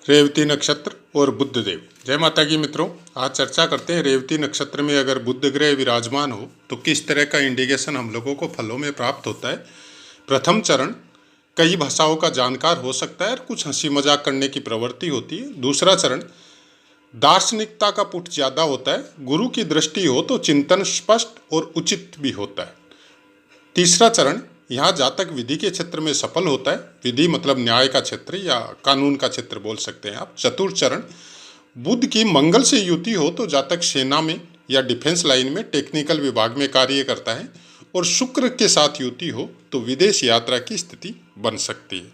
रेवती नक्षत्र और बुध देव। जय माता की मित्रों, आज चर्चा करते हैं रेवती नक्षत्र में अगर बुध ग्रह विराजमान हो तो किस तरह का इंडिकेशन हम लोगों को फलों में प्राप्त होता है। प्रथम चरण कई भाषाओं का जानकार हो सकता है और कुछ हंसी मजाक करने की प्रवृत्ति होती है। दूसरा चरण दार्शनिकता का पुट ज़्यादा होता है, गुरु की दृष्टि हो तो चिंतन स्पष्ट और उचित भी होता है। तीसरा चरण यहाँ जातक विधि के क्षेत्र में सफल होता है, विधि मतलब न्याय का क्षेत्र या कानून का क्षेत्र बोल सकते हैं आप। चतुर्थ चरण बुध की मंगल से युति हो तो जातक सेना में या डिफेंस लाइन में टेक्निकल विभाग में कार्य करता है, और शुक्र के साथ युति हो तो विदेश यात्रा की स्थिति बन सकती है।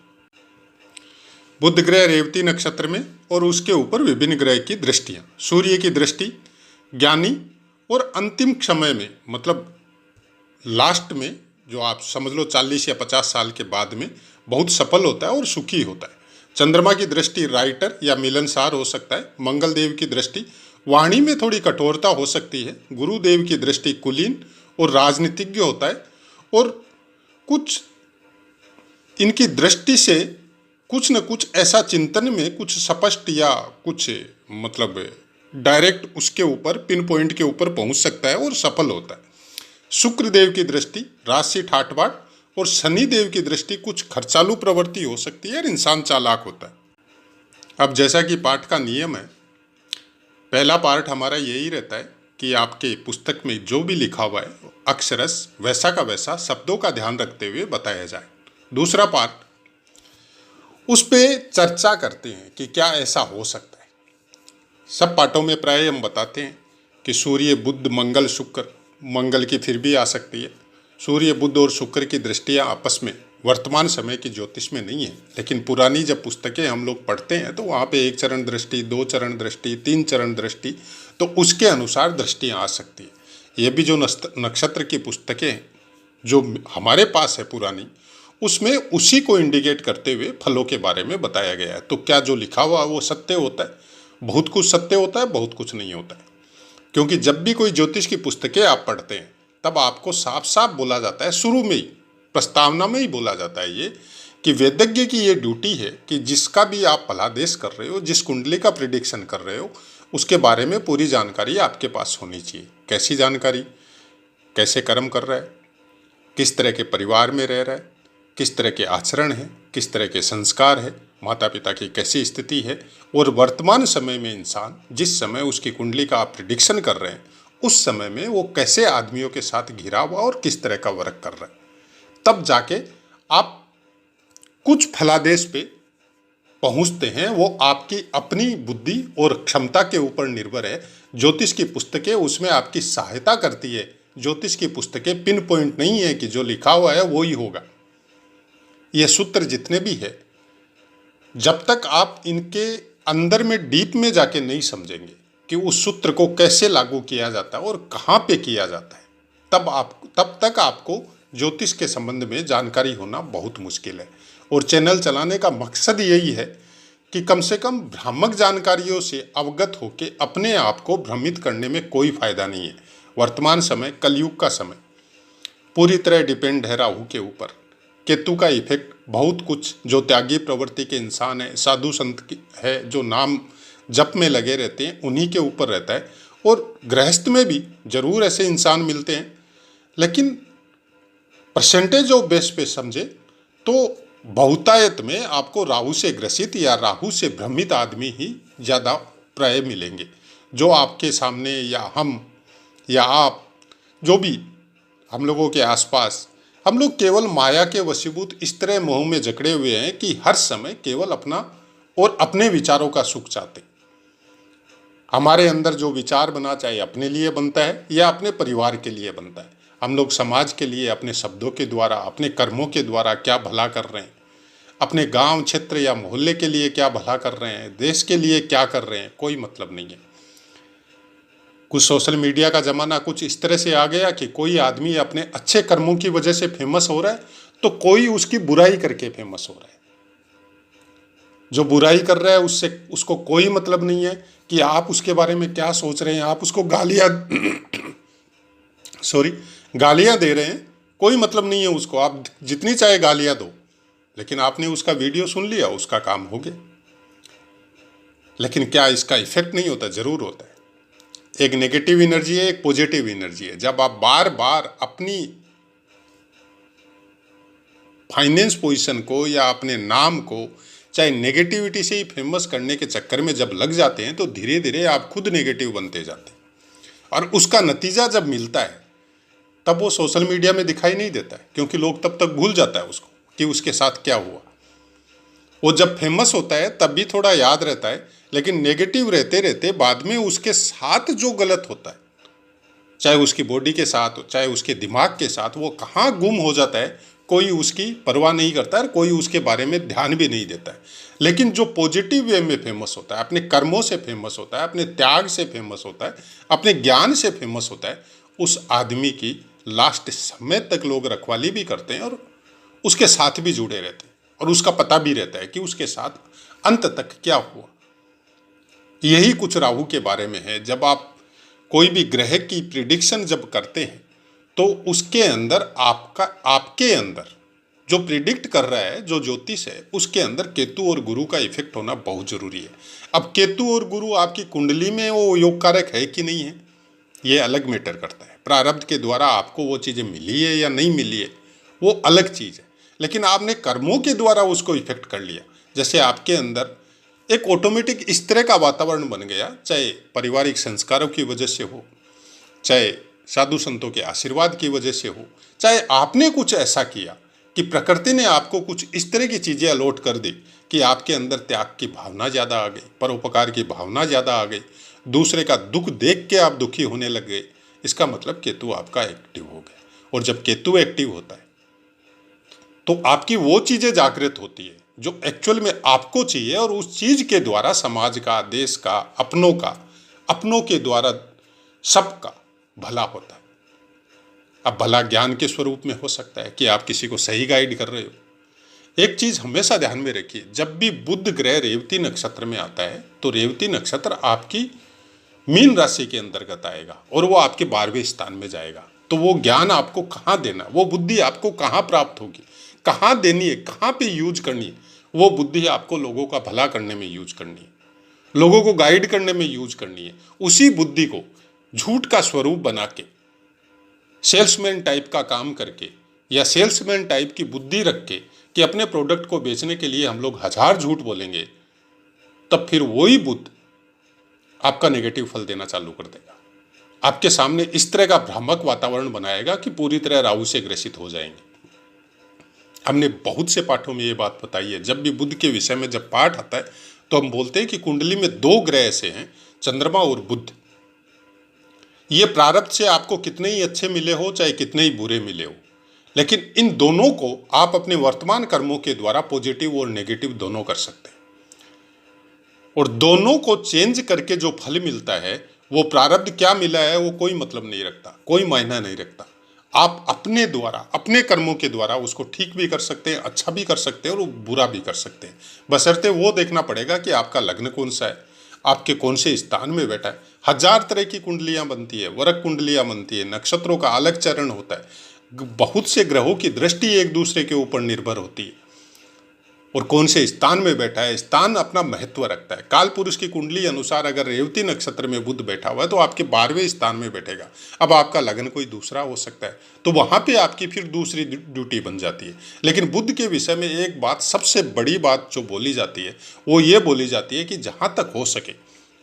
बुध ग्रह रेवती नक्षत्र में और उसके ऊपर विभिन्न ग्रह की दृष्टियाँ। सूर्य की दृष्टि ज्ञानी और अंतिम समय में मतलब लास्ट में जो आप समझ लो 40 या 50 साल के बाद में बहुत सफल होता है और सुखी होता है। चंद्रमा की दृष्टि राइटर या मिलनसार हो सकता है। मंगल देव की दृष्टि वाणी में थोड़ी कठोरता हो सकती है। गुरुदेव की दृष्टि कुलीन और राजनीतिज्ञ होता है, और कुछ इनकी दृष्टि से कुछ न कुछ ऐसा चिंतन में कुछ स्पष्ट या कुछ मतलब डायरेक्ट उसके ऊपर पिन पॉइंट के ऊपर पहुंच सकता है और सफल होता है। शुक्र देव की दृष्टि राशि ठाट-बाट, और शनि देव की दृष्टि कुछ खर्चालू प्रवृत्ति हो सकती है और इंसान चालाक होता है। अब जैसा कि पाठ का नियम है, पहला पार्ट हमारा यही रहता है कि आपके पुस्तक में जो भी लिखा हुआ है अक्षरश वैसा का वैसा शब्दों का ध्यान रखते हुए बताया जाए। दूसरा पार्ट उस पर चर्चा करते हैं कि क्या ऐसा हो सकता है। सब पाठों में प्राय हम बताते हैं कि सूर्य बुध मंगल शुक्र, मंगल की फिर भी आ सकती है। सूर्य बुध और शुक्र की दृष्टियाँ आपस में वर्तमान समय की ज्योतिष में नहीं है, लेकिन पुरानी जब पुस्तकें हम लोग पढ़ते हैं तो वहाँ पे 1 चरण दृष्टि, 2 चरण दृष्टि, 3 चरण दृष्टि, तो उसके अनुसार दृष्टियाँ आ सकती है। ये भी जो नक्षत्र की पुस्तकें हैं जो हमारे पास है पुरानी, उसमें उसी को इंडिकेट करते हुए फलों के बारे में बताया गया है। तो क्या जो लिखा हुआ वो सत्य होता है? बहुत कुछ सत्य होता है, बहुत कुछ नहीं होता है। क्योंकि जब भी कोई ज्योतिष की पुस्तकें आप पढ़ते हैं तब आपको साफ साफ बोला जाता है, शुरू में ही प्रस्तावना में ही बोला जाता है ये कि वेदज्ञ की ये ड्यूटी है कि जिसका भी आप फलादेश कर रहे हो, जिस कुंडली का प्रिडिक्शन कर रहे हो, उसके बारे में पूरी जानकारी आपके पास होनी चाहिए। कैसी जानकारी? कैसे कर्म कर रहा है, किस तरह के परिवार में रह रहा है, किस तरह के आचरण है, किस तरह के संस्कार है, माता पिता की कैसी स्थिति है, और वर्तमान समय में इंसान जिस समय उसकी कुंडली का आप प्रिडिक्शन कर रहे हैं उस समय में वो कैसे आदमियों के साथ घिरा हुआ और किस तरह का वर्क कर रहा है। तब जाके आप कुछ फलादेश पे पहुंचते हैं। वो आपकी अपनी बुद्धि और क्षमता के ऊपर निर्भर है। ज्योतिष की पुस्तकें उसमें आपकी सहायता करती है। ज्योतिष की पुस्तकें पिन पॉइंट नहीं है कि जो लिखा हुआ है वो ही होगा। ये सूत्र जितने भी है, जब तक आप इनके अंदर में डीप में जाके नहीं समझेंगे कि उस सूत्र को कैसे लागू किया जाता है और कहाँ पे किया जाता है, तब तक आपको ज्योतिष के संबंध में जानकारी होना बहुत मुश्किल है। और चैनल चलाने का मकसद यही है कि कम से कम भ्रामक जानकारियों से अवगत होके अपने आप को भ्रमित करने में कोई फायदा नहीं है। वर्तमान समय कलयुग का समय पूरी तरह डिपेंड है राहु के ऊपर। केतु का इफेक्ट बहुत कुछ जो त्यागी प्रवृत्ति के इंसान है, साधु संत है, जो नाम जप में लगे रहते हैं, उन्हीं के ऊपर रहता है। और गृहस्थ में भी जरूर ऐसे इंसान मिलते हैं, लेकिन परसेंटेज ऑफ बेस पे समझे तो बहुतायत में आपको राहु से ग्रसित या राहु से भ्रमित आदमी ही ज़्यादा प्राय मिलेंगे। जो आपके सामने या हम या आप, जो भी हम लोगों के आसपास, हम लोग केवल माया के वशीभूत इस तरह मोह में जकड़े हुए हैं कि हर समय केवल अपना और अपने विचारों का सुख चाहते। हमारे अंदर जो विचार बना, चाहे अपने लिए बनता है या अपने परिवार के लिए बनता है, हम लोग समाज के लिए अपने शब्दों के द्वारा, अपने कर्मों के द्वारा क्या भला कर रहे हैं, अपने गांव क्षेत्र या मोहल्ले के लिए क्या भला कर रहे हैं, देश के लिए क्या कर रहे हैं, कोई मतलब नहीं है। कुछ सोशल मीडिया का ज़माना कुछ इस तरह से आ गया कि कोई आदमी अपने अच्छे कर्मों की वजह से फेमस हो रहा है तो कोई उसकी बुराई करके फेमस हो रहा है। जो बुराई कर रहा है उससे उसको कोई मतलब नहीं है कि आप उसके बारे में क्या सोच रहे हैं। आप उसको गालियाँ दे रहे हैं, कोई मतलब नहीं है उसको। आप जितनी चाहे गालियाँ दो, लेकिन आपने उसका वीडियो सुन लिया, उसका काम हो गया। लेकिन क्या इसका इफेक्ट नहीं होता? जरूर होता है। एक नेगेटिव एनर्जी है, एक पॉजिटिव एनर्जी है। जब आप बार बार अपनी फाइनेंस पोजीशन को या अपने नाम को चाहे नेगेटिविटी से ही फेमस करने के चक्कर में जब लग जाते हैं, तो धीरे धीरे आप खुद नेगेटिव बनते जाते हैं। और उसका नतीजा जब मिलता है तब वो सोशल मीडिया में दिखाई नहीं देता है, क्योंकि लोग तब तक भूल जाता है उसको कि उसके साथ क्या हुआ। वो जब फेमस होता है तब भी थोड़ा याद रहता है, लेकिन नेगेटिव रहते रहते बाद में उसके साथ जो गलत होता है, चाहे उसकी बॉडी के साथ हो, चाहे उसके दिमाग के साथ, वो कहाँ गुम हो जाता है, कोई उसकी परवाह नहीं करता है, कोई उसके बारे में ध्यान भी नहीं देता है। लेकिन जो पॉजिटिव वे में फेमस होता है, अपने कर्मों से फेमस होता है, अपने त्याग से फेमस होता है, अपने ज्ञान से फेमस होता है, उस आदमी की लास्ट समय तक लोग रखवाली भी करते हैं और उसके साथ भी जुड़े रहते हैं, और उसका पता भी रहता है कि उसके साथ अंत तक क्या हुआ। यही कुछ राहु के बारे में है। जब आप कोई भी ग्रह की प्रिडिक्शन जब करते हैं, तो उसके अंदर आपके अंदर जो प्रिडिक्ट कर रहा है, जो ज्योतिष है, उसके अंदर केतु और गुरु का इफेक्ट होना बहुत जरूरी है। अब केतु और गुरु आपकी कुंडली में वो योग कारक है कि नहीं है, ये अलग मैटर करता है। प्रारब्ध के द्वारा आपको वो चीज़ें मिली है या नहीं मिली है, वो अलग चीज़ है। लेकिन आपने कर्मों के द्वारा उसको इफेक्ट कर लिया। जैसे आपके अंदर एक ऑटोमेटिक इस तरह का वातावरण बन गया, चाहे पारिवारिक संस्कारों की वजह से हो, चाहे साधु संतों के आशीर्वाद की वजह से हो, चाहे आपने कुछ ऐसा किया कि प्रकृति ने आपको कुछ इस तरह की चीज़ें अलॉट कर दी कि आपके अंदर त्याग की भावना ज़्यादा आ गई, परोपकार की भावना ज़्यादा आ गई, दूसरे का दुख देख के आप दुखी होने लग गए। इसका मतलब केतु आपका एक्टिव हो गया। और जब केतु एक्टिव होता है तो आपकी वो चीज़ें जागृत होती है जो एक्चुअल में आपको चाहिए, और उस चीज़ के द्वारा समाज का, देश का, अपनों के द्वारा सबका भला होता है। अब भला ज्ञान के स्वरूप में हो सकता है कि आप किसी को सही गाइड कर रहे हो। एक चीज़ हमेशा ध्यान में रखिए, जब भी बुध ग्रह रेवती नक्षत्र में आता है तो रेवती नक्षत्र आपकी मीन राशि के अंतर्गत आएगा और वो आपके 12वें स्थान में जाएगा। तो वो ज्ञान आपको कहाँ देना, वो बुद्धि आपको कहाँ प्राप्त होगी, कहाँ देनी है, कहाँ पे यूज करनी है, वो बुद्धि आपको लोगों का भला करने में यूज करनी है, लोगों को गाइड करने में यूज करनी है। उसी बुद्धि को झूठ का स्वरूप बना के, सेल्समैन टाइप का काम करके, या सेल्समैन टाइप की बुद्धि रख के कि अपने प्रोडक्ट को बेचने के लिए हम लोग 1000 झूठ बोलेंगे, तब फिर वही बुद्ध आपका नेगेटिव फल देना चालू कर देगा। आपके सामने इस तरह का भ्रामक वातावरण बनाएगा कि पूरी तरह राहु से ग्रसित हो जाएंगे। हमने बहुत से पाठों में ये बात बताई है। जब भी बुध के विषय में जब पाठ आता है तो हम बोलते हैं कि कुंडली में 2 ग्रह ऐसे हैं, चंद्रमा और बुध। ये प्रारब्ध से आपको कितने ही अच्छे मिले हो, चाहे कितने ही बुरे मिले हो, लेकिन इन दोनों को आप अपने वर्तमान कर्मों के द्वारा पॉजिटिव और नेगेटिव दोनों कर सकते हैं। और दोनों को चेंज करके जो फल मिलता है, वो प्रारब्ध क्या मिला है वो कोई मतलब नहीं रखता, कोई मायना नहीं रखता। आप अपने द्वारा, अपने कर्मों के द्वारा उसको ठीक भी कर सकते हैं, अच्छा भी कर सकते हैं और बुरा भी कर सकते हैं। बशर्ते वो देखना पड़ेगा कि आपका लग्न कौन सा है, आपके कौन से स्थान में बैठा है। 1000 तरह की कुंडलियां बनती है, वर्ग कुंडलियां बनती है, नक्षत्रों का अलग चरण होता है, बहुत से ग्रहों की दृष्टि एक दूसरे के ऊपर निर्भर होती है, और कौन से स्थान में बैठा है, स्थान अपना महत्व रखता है। काल पुरुष की कुंडली अनुसार अगर रेवती नक्षत्र में बुध बैठा हुआ है तो आपके 12वें स्थान में बैठेगा। अब आपका लग्न कोई दूसरा हो सकता है, तो वहां पे आपकी फिर दूसरी ड्यूटी बन जाती है। लेकिन बुध के विषय में एक बात, सबसे बड़ी बात जो बोली जाती है, वो ये बोली जाती है कि जहां तक हो सके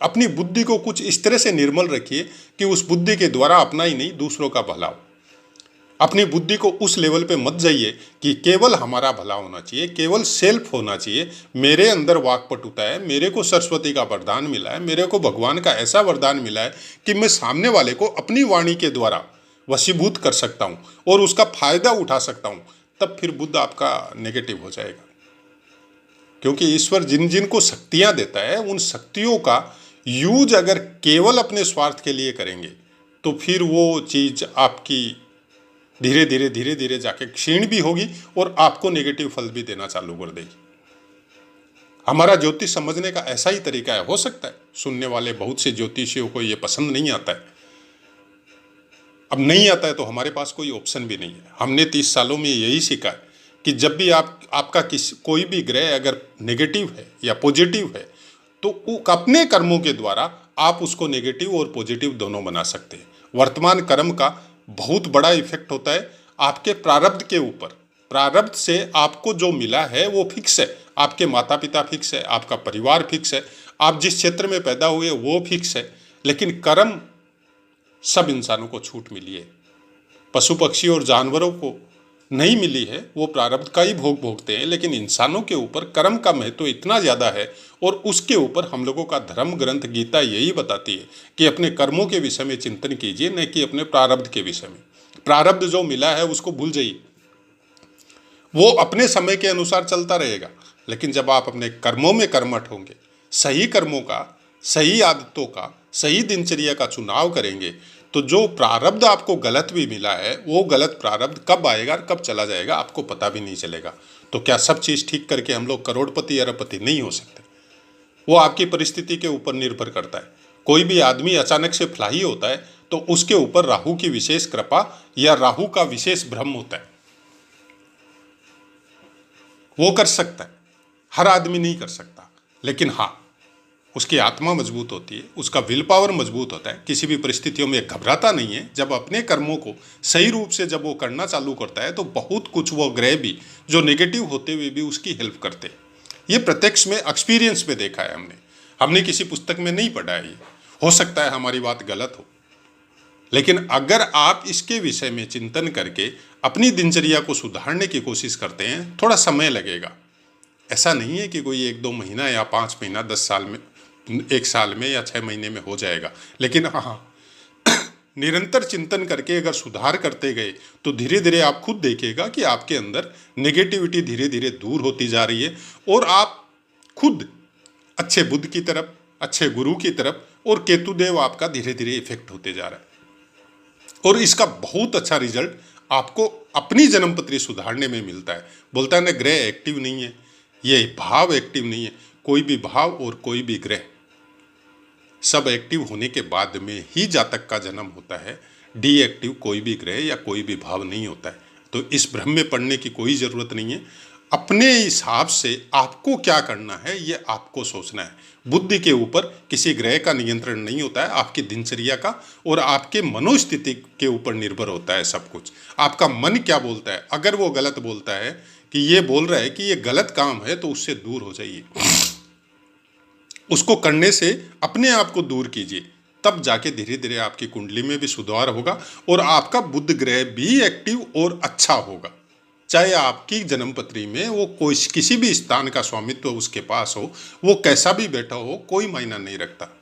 अपनी बुद्धि को कुछ इस तरह से निर्मल रखिए कि उस बुद्धि के द्वारा अपना ही नहीं दूसरों का भला हो। अपनी बुद्धि को उस लेवल पे मत जाइए कि केवल हमारा भला होना चाहिए, केवल सेल्फ होना चाहिए, मेरे अंदर वाकपटुता है, मेरे को सरस्वती का वरदान मिला है, मेरे को भगवान का ऐसा वरदान मिला है कि मैं सामने वाले को अपनी वाणी के द्वारा वशीभूत कर सकता हूँ और उसका फायदा उठा सकता हूँ। तब फिर बुद्ध आपका नेगेटिव हो जाएगा। क्योंकि ईश्वर जिन जिन को शक्तियाँ देता है, उन शक्तियों का यूज अगर केवल अपने स्वार्थ के लिए करेंगे तो फिर वो चीज़ आपकी धीरे धीरे जाके क्षीण भी होगी और आपको नेगेटिव फल भी देना चालू कर देगी। हमारा ज्योतिष समझने का ऐसा ही तरीका है। हो सकता है सुनने वाले बहुत से ज्योतिषियों को ये पसंद नहीं आता है। अब नहीं आता है तो हमारे पास कोई ऑप्शन भी नहीं है। हमने 30 सालों में यही सीखा है कि जब भी आपका कोई भी ग्रह अगर नेगेटिव है या पॉजिटिव है तो अपने कर्मों के द्वारा आप उसको नेगेटिव और पॉजिटिव दोनों बना सकते हैं। वर्तमान कर्म का बहुत बड़ा इफेक्ट होता है आपके प्रारब्ध के ऊपर। प्रारब्ध से आपको जो मिला है वो फिक्स है, आपके माता पिता फिक्स है, आपका परिवार फिक्स है, आप जिस क्षेत्र में पैदा हुए वो फिक्स है। लेकिन कर्म सब इंसानों को छूट मिली है, पशु पक्षी और जानवरों को नहीं मिली है, वो प्रारब्ध का ही भोग भोगते हैं। लेकिन इंसानों के ऊपर कर्म का महत्व इतना ज़्यादा है, और उसके ऊपर हम लोगों का धर्म ग्रंथ गीता यही बताती है कि अपने कर्मों के विषय में चिंतन कीजिए, न कि अपने प्रारब्ध के विषय में। प्रारब्ध जो मिला है उसको भूल जाइए, वो अपने समय के अनुसार चलता रहेगा। लेकिन जब आप अपने कर्मों में कर्मठ होंगे, सही कर्मों का, सही आदतों का, सही दिनचर्या का चुनाव करेंगे, तो जो प्रारब्ध आपको गलत भी मिला है वो गलत प्रारब्ध कब आएगा और कब चला जाएगा आपको पता भी नहीं चलेगा। तो क्या सब चीज़ ठीक करके हम लोग करोड़पति अरबपति नहीं हो सकते? वो आपकी परिस्थिति के ऊपर निर्भर करता है। कोई भी आदमी अचानक से फलाही होता है तो उसके ऊपर राहु की विशेष कृपा या राहु का विशेष भ्रम होता है, वो कर सकता है, हर आदमी नहीं कर सकता। लेकिन हाँ, उसकी आत्मा मजबूत होती है, उसका विल पावर मजबूत होता है, किसी भी परिस्थितियों में घबराता नहीं है। जब अपने कर्मों को सही रूप से जब वो करना चालू करता है तो बहुत कुछ वो ग्रह भी जो नेगेटिव होते हुए भी उसकी हेल्प करते हैं। ये प्रत्यक्ष में एक्सपीरियंस में देखा है हमने किसी पुस्तक में नहीं पढ़ा है। ये हो सकता है हमारी बात गलत हो, लेकिन अगर आप इसके विषय में चिंतन करके अपनी दिनचर्या को सुधारने की कोशिश करते हैं, थोड़ा समय लगेगा। ऐसा नहीं है कि कोई 1-2 महीना या 5 महीना 10 साल में, 1 साल में या 6 महीने में हो जाएगा। लेकिन हाँ, निरंतर चिंतन करके अगर सुधार करते गए तो धीरे धीरे आप खुद देखिएगा कि आपके अंदर नेगेटिविटी धीरे धीरे दूर होती जा रही है, और आप खुद अच्छे बुद्ध की तरफ, अच्छे गुरु की तरफ, और केतुदेव आपका धीरे धीरे इफेक्ट होते जा रहा है। और इसका बहुत अच्छा रिजल्ट आपको अपनी जन्मपत्री सुधारने में मिलता है। बोलता है ना, ग्रह एक्टिव नहीं है, ये भाव एक्टिव नहीं है। कोई भी भाव और कोई भी ग्रह सब एक्टिव होने के बाद में ही जातक का जन्म होता है। डीएक्टिव कोई भी ग्रह या कोई भी भाव नहीं होता है। तो इस भ्रम में पड़ने की कोई ज़रूरत नहीं है। अपने हिसाब से आपको क्या करना है ये आपको सोचना है। बुद्धि के ऊपर किसी ग्रह का नियंत्रण नहीं होता है, आपकी दिनचर्या का और आपके मनोस्थिति के ऊपर निर्भर होता है सब कुछ। आपका मन क्या बोलता है, अगर वो गलत बोलता है कि ये बोल रहा है कि ये गलत काम है, तो उससे दूर हो जाइए, उसको करने से अपने आप को दूर कीजिए। तब जाके धीरे धीरे आपकी कुंडली में भी सुधार होगा और आपका बुध ग्रह भी एक्टिव और अच्छा होगा। चाहे आपकी जन्मपत्री में वो कोई किसी भी स्थान का स्वामित्व उसके पास हो, वो कैसा भी बैठा हो, कोई मायना नहीं रखता।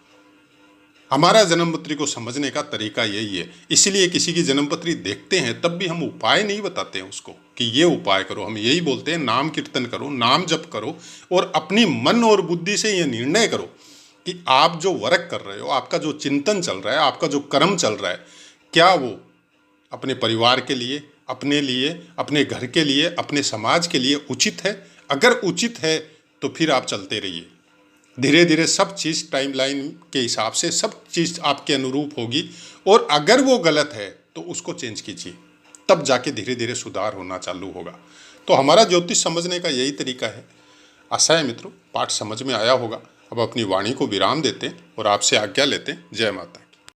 हमारा जन्मपत्री को समझने का तरीका यही है। इसलिए किसी की जन्मपत्री देखते हैं तब भी हम उपाय नहीं बताते हैं उसको कि ये उपाय करो, हम यही बोलते हैं नाम कीर्तन करो, नाम जप करो, और अपनी मन और बुद्धि से ये निर्णय करो कि आप जो वर्क कर रहे हो, आपका जो चिंतन चल रहा है, आपका जो कर्म चल रहा है, क्या वो अपने परिवार के लिए, अपने लिए, अपने घर के लिए, अपने समाज के लिए उचित है। अगर उचित है तो फिर आप चलते रहिए। धीरे धीरे सब चीज़ टाइमलाइन के हिसाब से सब चीज़ आपके अनुरूप होगी, और अगर वो गलत है तो उसको चेंज कीजिए, तब जाके धीरे धीरे सुधार होना चालू होगा। तो हमारा ज्योतिष समझने का यही तरीका है। आशा है मित्रों पाठ समझ में आया होगा। अब अपनी वाणी को विराम देते हैं और आपसे आज्ञा लेते हैं। जय माता।